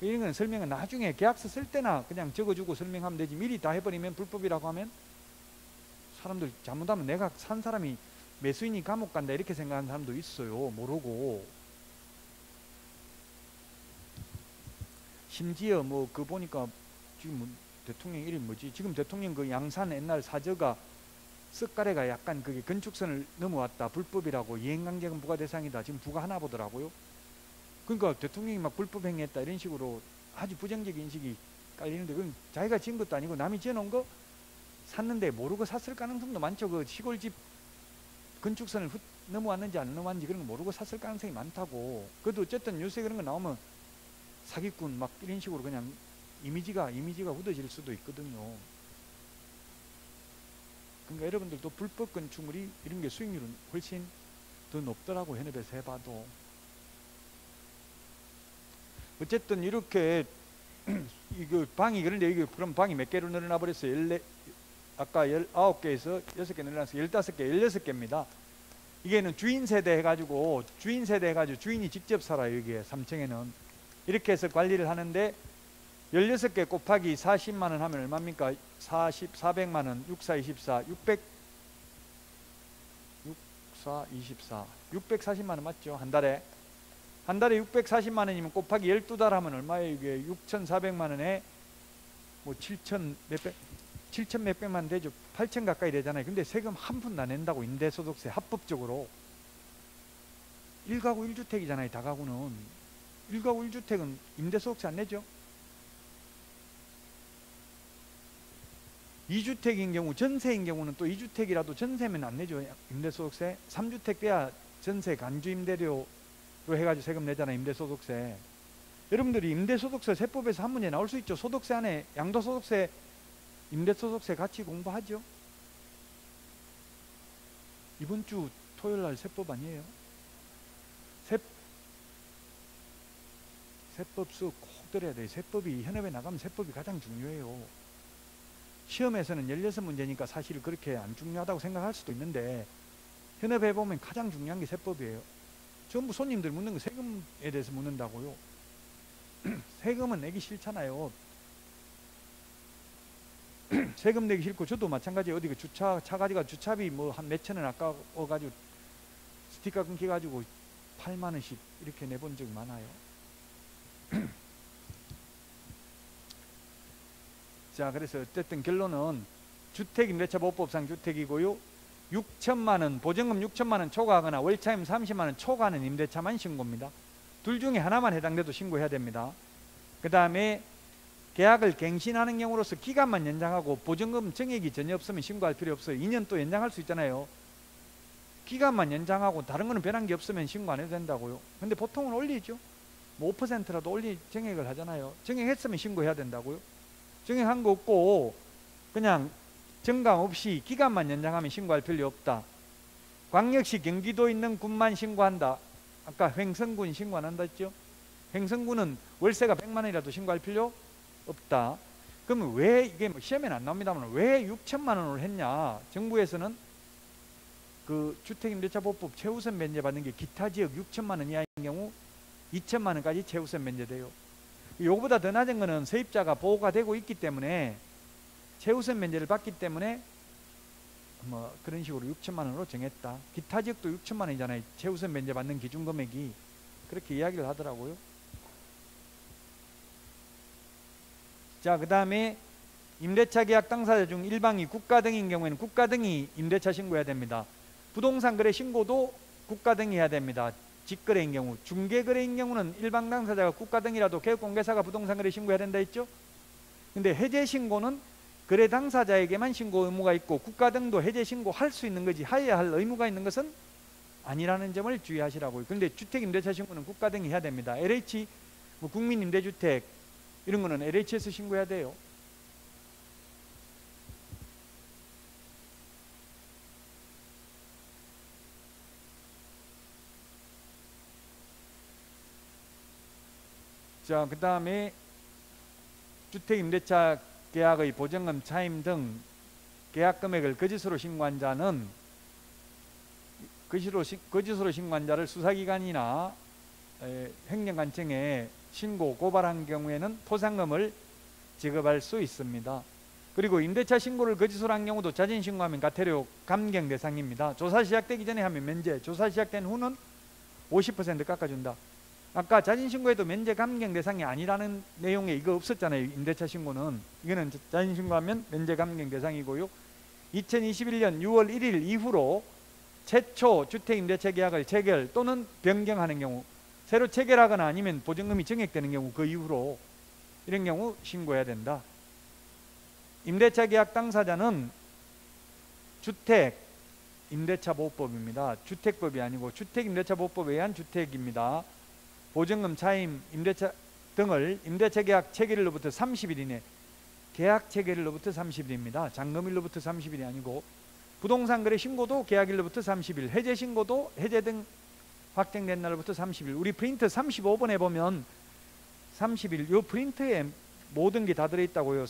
이런 건 설명은 나중에 계약서 쓸 때나 그냥 적어주고 설명하면 되지, 미리 다 해버리면 불법이라고 하면 사람들 잘못하면 내가 산 사람이 매수인이 감옥 간다 이렇게 생각하는 사람도 있어요. 모르고. 심지어 뭐 그 보니까 지금 대통령 이름이 뭐지? 지금 대통령 그 양산 옛날 사저가 석가래가 약간 그게 건축선을 넘어왔다, 불법이라고, 이행강제금 부과 대상이다, 지금 부과 하나 보더라고요. 그러니까 대통령이 막 불법 행위했다 이런 식으로 아주 부정적인 인식이 깔리는데, 그건 자기가 지은 것도 아니고 남이 지어놓은 거 샀는데 모르고 샀을 가능성도 많죠. 그 시골집 건축선을 넘어왔는지 안 넘어왔는지 그런 거 모르고 샀을 가능성이 많다고. 그래도 어쨌든 요새 그런 거 나오면 사기꾼 막 이런 식으로 그냥 이미지가 굳어질 수도 있거든요. 그러니까 여러분들도 불법 건축물이 이런 게 수익률은 훨씬 더 높더라고, 현업에서 해봐도. 어쨌든 이렇게 이거 방이, 그런데 이게 그럼 방이 몇 개로 늘어나 버렸어요? 아까 19개에서 6개 늘어나서 15개, 16개입니다. 이게는 주인 세대 해가지고 주인이 직접 살아요. 여기에 3층에는 이렇게 해서 관리를 하는데 16개 곱하기 40만원 하면 얼마입니까? 400만원, 64, 24, 640만원 맞죠? 한 달에 640만원이면 곱하기 12달 하면 얼마예요? 이게 6,400만원에 뭐 7천 몇백만 되죠. 8천 가까이 되잖아요. 근데 세금 한 푼도 안 낸다고, 임대소득세 합법적으로. 1가구 1주택이잖아요. 다가구는 1가구 1주택은 임대소득세 안 내죠. 2주택인 경우, 전세인 경우는 또 2주택이라도 전세면 안 내죠. 임대소득세. 3주택 돼야 전세 간주임대료로 해가지고 세금 내잖아요. 임대소득세. 여러분들이 임대소득세 세법에서 한 문제 나올 수 있죠. 소득세 안에 양도소득세, 임대소득세 같이 공부하죠. 이번 주 토요일 날 세법 아니에요? 세법 수업 꼭 들어야 돼요. 세법이, 현업에 나가면 세법이 가장 중요해요. 시험에서는 16문제니까 사실 그렇게 안 중요하다고 생각할 수도 있는데, 현업에 보면 가장 중요한 게 세법이에요. 전부 손님들 묻는 거 세금에 대해서 묻는다고요. 세금은 내기 싫잖아요. 세금 내기 싫고, 저도 마찬가지예요. 어디 그 차 가지고 주차비 뭐 한 몇천 원 아까워가지고 스티커 끊겨가지고 8만 원씩 이렇게 내본 적이 많아요. 자, 그래서 어쨌든 결론은 주택임대차보호법상 주택이고요. 6천만 원, 보증금 6천만 원 초과하거나 월차임 30만 원 초과하는 임대차만 신고입니다. 둘 중에 하나만 해당돼도 신고해야 됩니다. 그 다음에 계약을 갱신하는 경우로서 기간만 연장하고 보증금 정액이 전혀 없으면 신고할 필요 없어요. 2년 또 연장할 수 있잖아요. 기간만 연장하고 다른 거는 변한 게 없으면 신고 안 해도 된다고요. 근데 보통은 올리죠. 뭐 5%라도 정액을 하잖아요. 정액했으면 신고해야 된다고요. 정액한 거 없고 그냥 정강 없이 기간만 연장하면 신고할 필요 없다. 광역시 경기도 있는 군만 신고한다. 아까 횡성군 신고 안 한다 했죠. 횡성군은 월세가 100만 원이라도 신고할 필요 없다. 그러면 왜, 이게 뭐 시험에는 안 나옵니다만 왜 6천만 원을 했냐. 정부에서는 그 주택임대차보호법 최우선 면제 받는 게 기타 지역 6천만 원 이하인 경우 2천만 원까지 최우선 면제돼요. 요거보다 더 낮은 거는 세입자가 보호가 되고 있기 때문에 최우선 면제를 받기 때문에 뭐 그런 식으로 6천만 원으로 정했다. 기타 지역도 6천만 원이잖아요. 최우선 면제 받는 기준 금액이. 그렇게 이야기를 하더라고요. 자, 그 다음에 임대차 계약 당사자 중 일방이 국가 등인 경우에는 국가 등이 임대차 신고해야 됩니다. 부동산 거래 신고도 국가 등이 해야 됩니다. 직거래인 경우. 중개거래인 경우는 일방 당사자가 국가 등이라도 개업공개사가 부동산 거래 신고해야 된다 했죠. 근데 해제 신고는 거래 당사자에게만 신고 의무가 있고 국가 등도 해제 신고할 수 있는 거지 해야 할 의무가 있는 것은 아니라는 점을 주의하시라고요. 그런데 주택임대차 신고는 국가 등이 해야 됩니다. LH 뭐 국민임대주택 이런 거는 LH에서 신고해야 돼요. 자, 그 다음에 주택임대차 계약의 보증금, 차임 등 계약 금액을 거짓으로 신고한 자는 거짓으로 신고한 자를 수사기관이나 행정관청에 신고, 고발한 경우에는 포상금을 지급할 수 있습니다. 그리고 임대차 신고를 거짓으로 한 경우도 자진 신고하면 과태료 감경 대상입니다. 조사 시작되기 전에 하면 면제, 조사 시작된 후는 50% 깎아준다. 아까 자진신고에도 면제 감경 대상이 아니라는 내용에 이거 없었잖아요. 임대차 신고는. 이거는 자진신고하면 면제 감경 대상이고요. 2021년 6월 1일 이후로 최초 주택임대차 계약을 체결 또는 변경하는 경우, 새로 체결하거나 아니면 보증금이 증액되는 경우, 그 이후로 이런 경우 신고해야 된다. 임대차 계약 당사자는 주택임대차보호법입니다. 주택법이 아니고 주택임대차보호법에 의한 주택입니다. 보증금, 차임, 임대차 등을 임대차 계약 체결일로부터 30일 이내, 계약 체결일로부터 30일입니다. 잔금일로부터 30일이 아니고, 부동산 거래 신고도 계약일로부터 30일, 해제 신고도 해제 등 확정된 날로부터 30일. 우리 프린트 35번에 보면 30일, 요 프린트에 모든 게 다 들어있다고요.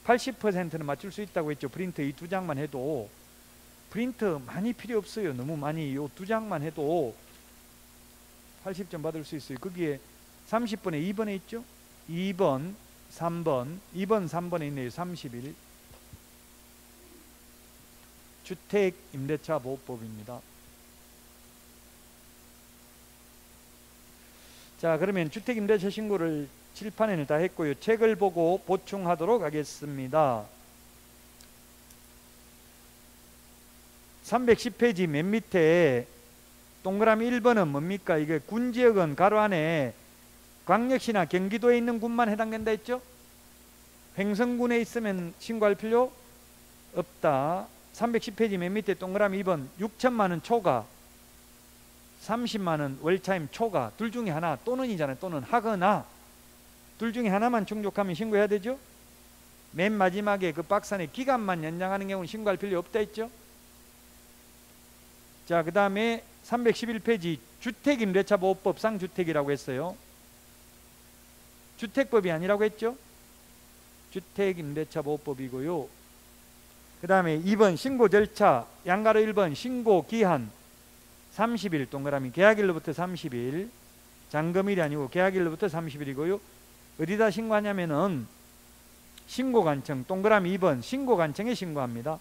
80%는 맞출 수 있다고 했죠. 프린트 이 두 장만 해도. 프린트 많이 필요 없어요. 너무 많이. 요 두 장만 해도 80점 받을 수 있어요. 거기에 30번에 2번에 있죠. 2번, 3번, 2번, 3번에 있네요. 30일. 주택임대차보호법입니다. 자, 그러면 주택임대차 신고를 칠판에는 다 했고요. 책을 보고 보충하도록 하겠습니다. 310페이지 맨 밑에 동그라미 1번은 뭡니까? 이게 군지역은 가로 안에 광역시나 경기도에 있는 군만 해당된다 했죠? 횡성군에 있으면 신고할 필요 없다. 310페이지 맨 밑에 동그라미 2번 6천만 원 초과, 30만 원 월차임 초과, 둘 중에 하나, 또는이잖아요. 또는 하거나 둘 중에 하나만 충족하면 신고해야 되죠. 맨 마지막에 그 박스 안에 기간만 연장하는 경우는 신고할 필요 없다 했죠. 자, 그 다음에 311페이지 주택임대차보호법 쌍주택이라고 했어요. 주택법이 아니라고 했죠. 주택임대차보호법이고요. 그 다음에 2번 신고 절차, 양가로 1번 신고 기한 30일 동그라미, 계약일로부터 30일, 잔금일이 아니고 계약일로부터 30일이고요. 어디다 신고하냐면은 신고관청, 동그라미 2번 신고관청에 신고합니다.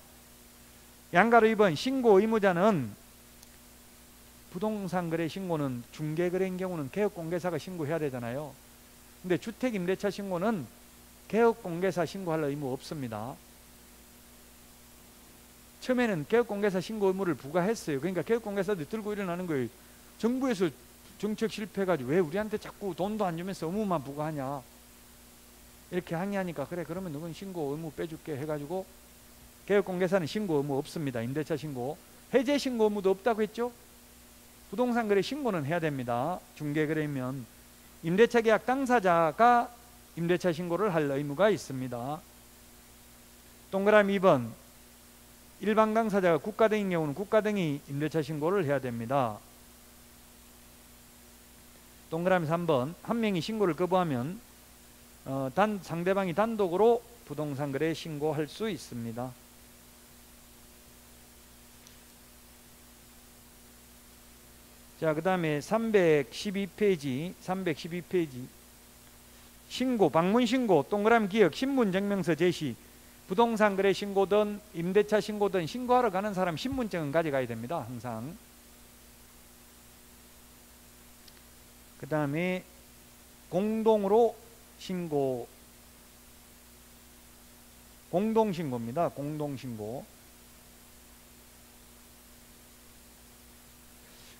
양가로 2번 신고 의무자는 부동산 거래 신고는 중개거래인 경우는 개업공개사가 신고해야 되잖아요. 근데 주택임대차 신고는 개업공개사 신고할 의무 없습니다. 처음에는 개업공개사 신고 의무를 부과했어요. 그러니까 개업공개사들 들고 일어나는 거예요. 정부에서 정책 실패해가지고 왜 우리한테 자꾸 돈도 안 주면서 의무만 부과하냐, 이렇게 항의하니까 그래 그러면 너는 신고 의무 빼줄게 해가지고, 개업공개사는 신고 의무 없습니다. 임대차 신고. 해제 신고 의무도 없다고 했죠. 부동산 거래 신고는 해야 됩니다. 중개거래면 임대차 계약 당사자가 임대차 신고를 할 의무가 있습니다. 동그라미 2번 일반 당사자가 국가 등인 경우는 국가 등이 임대차 신고를 해야 됩니다. 동그라미 3번 한 명이 신고를 거부하면 상대방이 단독으로 부동산 거래 신고할 수 있습니다. 자, 그 다음에 312페이지 신고, 방문 신고, 동그라미 기억, 신분 증명서 제시, 부동산 거래 신고든 임대차 신고든 신고하러 가는 사람 신분증은 가져가야 됩니다. 항상. 그 다음에 공동으로 신고, 공동신고입니다. 공동신고.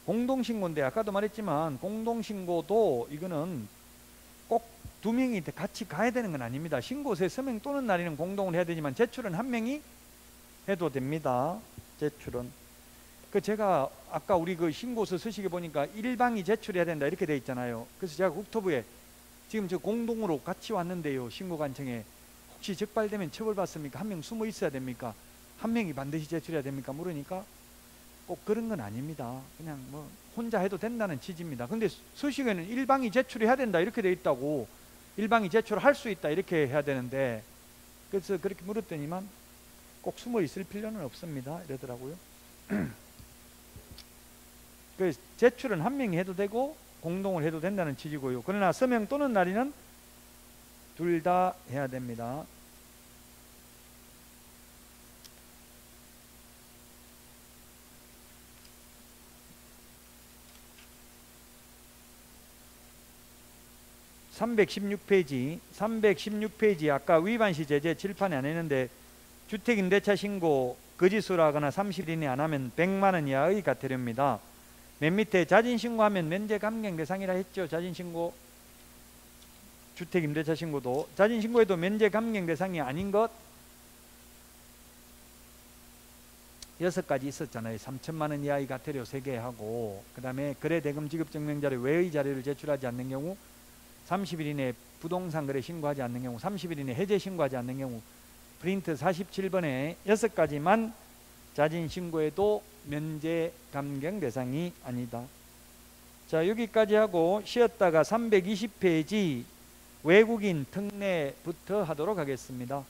공동신고인데 아까도 말했지만 공동신고도 이거는 꼭 두 명이 같이 가야 되는 건 아닙니다. 신고서에 서명 또는 날인은 공동으로 해야 되지만 제출은 한 명이 해도 됩니다. 제출은. 제가 아까 우리 그 신고서 서식에 보니까 일방이 제출해야 된다 이렇게 돼 있잖아요. 그래서 제가 국토부에 지금 저 공동으로 같이 왔는데요. 신고관청에 혹시 적발되면 처벌받습니까? 한 명 숨어 있어야 됩니까? 한 명이 반드시 제출해야 됩니까? 물으니까 꼭 그런 건 아닙니다. 그냥 뭐 혼자 해도 된다는 취지입니다. 근데 서식에는 일방이 제출해야 된다 이렇게 돼 있다고, 일방이 제출할 수 있다 이렇게 해야 되는데, 그래서 그렇게 물었더니만 꼭 숨어 있을 필요는 없습니다 이러더라고요. 제출은 한 명이 해도 되고 공동을 해도 된다는 취지고요. 그러나 서명 또는 날인은 둘 다 해야 됩니다. 316페이지 아까 위반시 제재 칠판에 안 했는데 주택임대차 신고 거짓으로 하거나 30일 이내 안 하면 100만 원 이하의 과태료입니다. 맨 밑에 자진신고하면 면제 감경 대상이라 했죠. 자진신고 주택임대차 신고도 자진신고에도 면제 감경 대상이 아닌 것 6가지 있었잖아요. 3천만 원 이하의 과태료 3개 하고, 그 다음에 거래대금 지급증명자료 외의 자료를 제출하지 않는 경우, 30일 이내 부동산 거래 신고하지 않는 경우, 30일 이내 해제 신고하지 않는 경우, 프린트 47번에 6가지만 자진신고에도 면제 감경 대상이 아니다. 자, 여기까지 하고 쉬었다가 320페이지 외국인 특례부터 하도록 하겠습니다.